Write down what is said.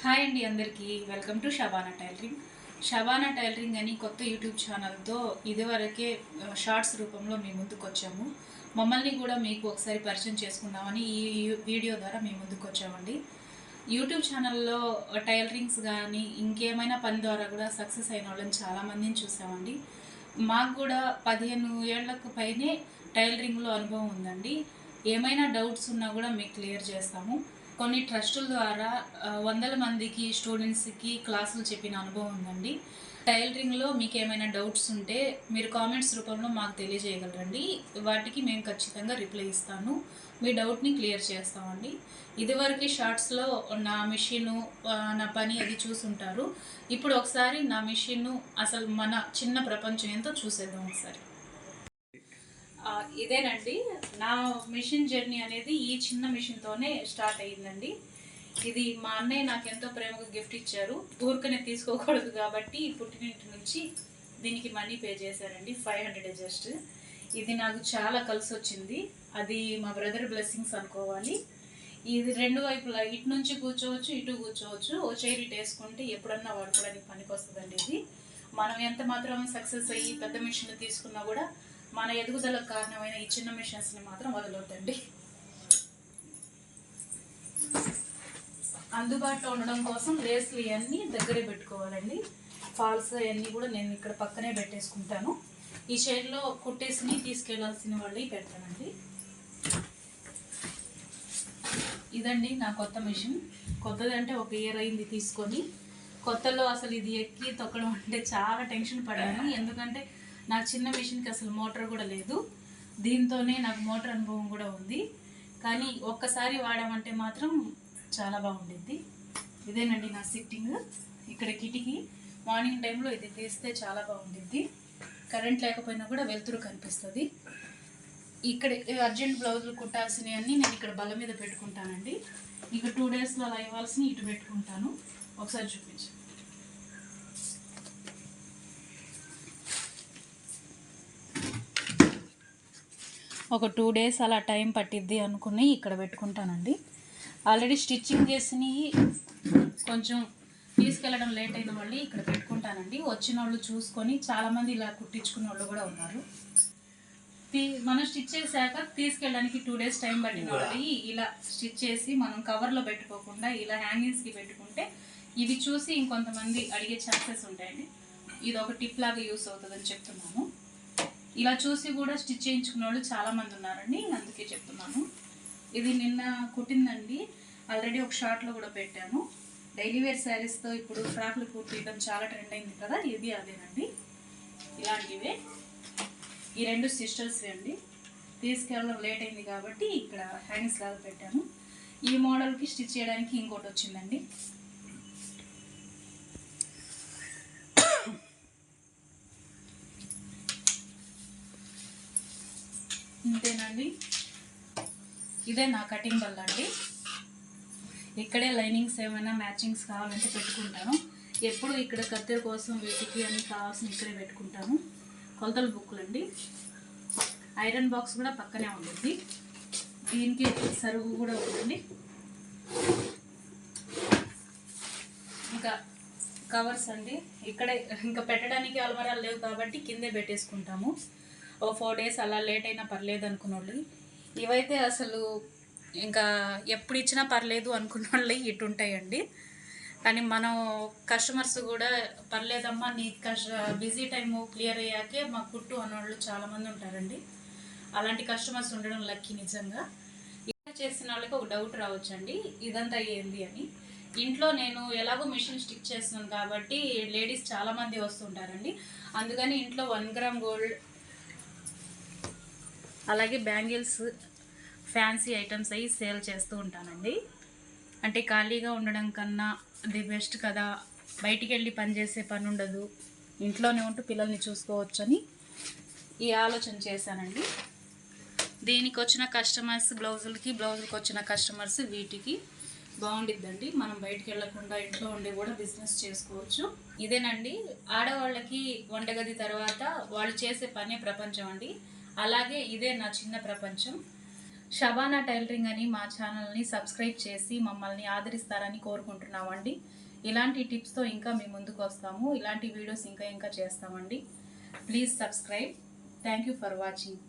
Hi అండి అందరికీ welcome to Shabana tailoring. Shabana tailoring అని కొత్త యూట్యూబ్ ఛానల్తో ఇదివరకే షార్ట్స్ రూపంలో మీ ముందుకు వచ్చాము. మమ్మల్ని కూడా మీకు ఒకసారి పరిచయం చేసుకుందామని ఈ వీడియో ద్వారా మీ ముందుకు వచ్చామండి. యూట్యూబ్ ఛానల్లో టైలరింగ్స్ కానీ ఇంకేమైనా పని ద్వారా కూడా సక్సెస్ అయిన వాళ్ళని చాలామందిని చూసామండి. మాకు కూడా 15 ఏళ్లకు పైనే టైలరింగ్లో అనుభవం ఉందండి. ఏమైనా డౌట్స్ ఉన్నా కూడా మీకు క్లియర్ చేస్తాము. కొన్ని ట్రస్టుల ద్వారా వందల మందికి స్టూడెంట్స్కి క్లాసులు చెప్పిన అనుభవం ఉందండి. టైలరింగ్లో మీకు ఏమైనా డౌట్స్ ఉంటే మీరు కామెంట్స్ రూపంలో మాకు తెలియజేయగలరండి. వాటికి మేము ఖచ్చితంగా రిప్లై ఇస్తాను. మీ డౌట్ని క్లియర్ చేస్తామండి. ఇదివరకు షార్ట్స్లో నా మిషను నా పని అది చూసుంటారు. ఇప్పుడు ఒకసారి నా మిషను అసలు మన చిన్న ప్రపంచం ఏంటో చూసేద్దాం ఒకసారి. ఇదేనండి నా మిషన్ జర్నీ అనేది ఈ చిన్న మిషన్తోనే స్టార్ట్ అయ్యిందండి. ఇది మా అన్నయ్య నాకు ఎంతో ప్రేమగా గిఫ్ట్ ఇచ్చారు. ఊరికనే తీసుకోకూడదు కాబట్టి పుట్టినింటి నుంచి దీనికి మనీ పే చేశారండి, 500 జస్ట్. ఇది నాకు చాలా కలిసి వచ్చింది. అది మా బ్రదర్ బ్లెస్సింగ్స్ అనుకోవాలి. ఇది రెండు వైపులా ఇటు నుంచి కూర్చోవచ్చు, ఇటు కూర్చోవచ్చు. ఓ చైర్ ఇటు వేసుకుంటే ఎప్పుడన్నా వాడుకోవడానికి పనికి వస్తుందండి. ఇది మనం ఎంత మాత్రం సక్సెస్ అయ్యి పెద్ద మిషన్ తీసుకున్నా కూడా మన ఎదుగుదలకు కారణమైన ఈ చిన్న మిషన్స్ని మాత్రం వదలొద్దండి. అందుబాటులో ఉండడం కోసం లేస్లు ఇవన్నీ దగ్గరే పెట్టుకోవాలండి. ఫాల్స్ అవన్నీ కూడా నేను ఇక్కడ పక్కనే పెట్టేసుకుంటాను. ఈ షేడ్లో కుట్టేసి తీసుకెళ్లాల్సిన వాళ్ళు పెడతానండి. ఇదండి నా కొత్త మిషన్. కొత్తది అంటే 1 ఇయర్ అయింది తీసుకొని. కొత్తలో అసలు ఇది ఎక్కి తొక్కడం అంటే చాలా టెన్షన్ పడ్డాను. ఎందుకంటే నాకు చిన్న మిషన్కి అసలు మోటార్ కూడా లేదు. దీంతోనే నాకు మోటార్ అనుభవం కూడా ఉంది. కానీ ఒక్కసారి వాడామంటే మాత్రం చాలా బాగుండిద్ది. ఇదేనండి నా సిట్టింగ్. ఇక్కడ కిటికీ మార్నింగ్ టైంలో ఇది తీస్తే చాలా బాగుండిద్ది. కరెంట్ లేకపోయినా కూడా వెలుతురు కనిపిస్తుంది. ఇక్కడ అర్జెంట్ బ్లౌజులు కుట్టాల్సినవన్నీ నేను ఇక్కడ బల్ల మీద పెట్టుకుంటానండి. ఇక 2 డేస్లో అలా ఇవ్వాల్సినవి ఇటు పెట్టుకుంటాను. ఒకసారి చూపించు. ఒక 2 డేస్ అలా టైం పట్టిద్ది అనుకుని ఇక్కడ పెట్టుకుంటానండి. ఆల్రెడీ స్టిచ్చింగ్ చేసినవి కొంచెం తీసుకెళ్ళడం లేట్ అయిన వాళ్ళు ఇక్కడ పెట్టుకుంటానండి. వచ్చిన వాళ్ళు చూసుకొని చాలామంది ఇలా కుట్టించుకున్న వాళ్ళు కూడా ఉన్నారు. మనం స్టిచ్ చేశాక తీసుకెళ్ళడానికి 2 డేస్ టైం పట్టిన వాళ్ళు ఇలా స్టిచ్ చేసి మనం కవర్లో పెట్టుకోకుండా ఇలా హ్యాంగింగ్స్కి పెట్టుకుంటే ఇవి చూసి ఇంకొంతమంది అడిగే ఛాన్సెస్ ఉంటాయండి. ఇది ఒక టిప్ లాగా యూస్ అవుతుందని చెప్తున్నాను. ఇలా చూసి కూడా స్టిచ్ చేయించుకున్న వాళ్ళు చాలామంది ఉన్నారండి, అందుకే చెప్తున్నాను. ఇది నిన్న కుట్టిందండి. ఆల్రెడీ ఒక షార్ట్లో కూడా పెట్టాను. డైలీ వేర్ శారీస్తో ఇప్పుడు ఫ్రాక్లు కుట్టడం చాలా ట్రెండ్ అయింది కదా, ఇది అదేనండి. ఇలాంటివే ఈ 2 సిస్టర్స్వే అండి. తీసుకెళ్ళడం లేట్ అయింది కాబట్టి ఇక్కడ హ్యాంగ్స్ లాగా పెట్టాను. ఈ మోడల్కి స్టిచ్ చేయడానికి ఇంకోటి వచ్చిందండి. ఇంతేనండి. ఇదే నా కటింగ్ బల్ల అండి. ఇక్కడే లైనింగ్స్ ఏమైనా మ్యాచింగ్స్ కావాలంటే పెట్టుకుంటాను. ఎప్పుడు ఇక్కడ కత్తెర కోసం వీటికి అన్ని కావాల్సిన ఇక్కడే పెట్టుకుంటాను. కొలతల బుక్కులు అండి. ఐరన్ బాక్స్ కూడా పక్కనే ఉంటుంది. దీనికి సరుగు కూడా ఉంటుంది. ఇంకా కవర్స్ అండి. ఇక్కడే ఇంకా పెట్టడానికి అల్మరాలు లేవు కాబట్టి కిందే పెట్టేసుకుంటాము. ఓ 4 డేస్ అలా లేట్ అయినా పర్లేదు అనుకున్న వాళ్ళు ఇవైతే అసలు ఇంకా ఎప్పుడు ఇచ్చినా పర్లేదు అనుకున్న వాళ్ళు ఇటు ఉంటాయండి. కానీ మనం కస్టమర్స్ కూడా పర్లేదమ్మా నీ బిజీ టైము క్లియర్ అయ్యాకే మా కుట్టు అన్నవాళ్ళు చాలామంది ఉంటారండి. అలాంటి కస్టమర్స్ ఉండడం లక్కీ నిజంగా. ఇలా చేసిన వాళ్ళకి ఒక డౌట్ రావచ్చండి, ఇదంతా ఏంది అని. ఇంట్లో నేను ఎలాగో మిషన్ స్టిచ్ చేస్తున్నాను కాబట్టి లేడీస్ చాలామంది వస్తుంటారండి. అందుకని ఇంట్లో 1 గ్రామ్ గోల్డ్ అలాగే బ్యాంగిల్స్ ఫ్యాన్సీ ఐటమ్స్ అవి సేల్ చేస్తూ ఉంటానండి. అంటే ఖాళీగా ఉండడం కన్నా అది బెస్ట్ కదా, బయటికి వెళ్ళి పనిచేసే పని ఉండదు, ఇంట్లోనే ఉంటూ పిల్లల్ని చూసుకోవచ్చని ఈ ఆలోచన చేశానండి. దీనికి వచ్చిన కస్టమర్స్ బ్లౌజులకి వచ్చిన కస్టమర్స్ వీటికి బాగుండిద్దండి. మనం బయటికి వెళ్ళకుండా ఇంట్లో ఉండి కూడా బిజినెస్ చేసుకోవచ్చు. ఇదేనండి ఆడవాళ్ళకి వంటగది తర్వాత వాళ్ళు చేసే పనే ప్రపంచం అండి. అలాగే ఇదే నా చిన్న ప్రపంచం. షబానా టైలరింగ్ అని మా ఛానల్ని సబ్స్క్రైబ్ చేసి మమ్మల్ని ఆదరిస్తారని కోరుకుంటున్నామండి. ఇలాంటి టిప్స్తో ఇంకా మేము ముందుకు వస్తాము. ఇలాంటి వీడియోస్ ఇంకా చేస్తామండి. Please subscribe. Thank you for watching.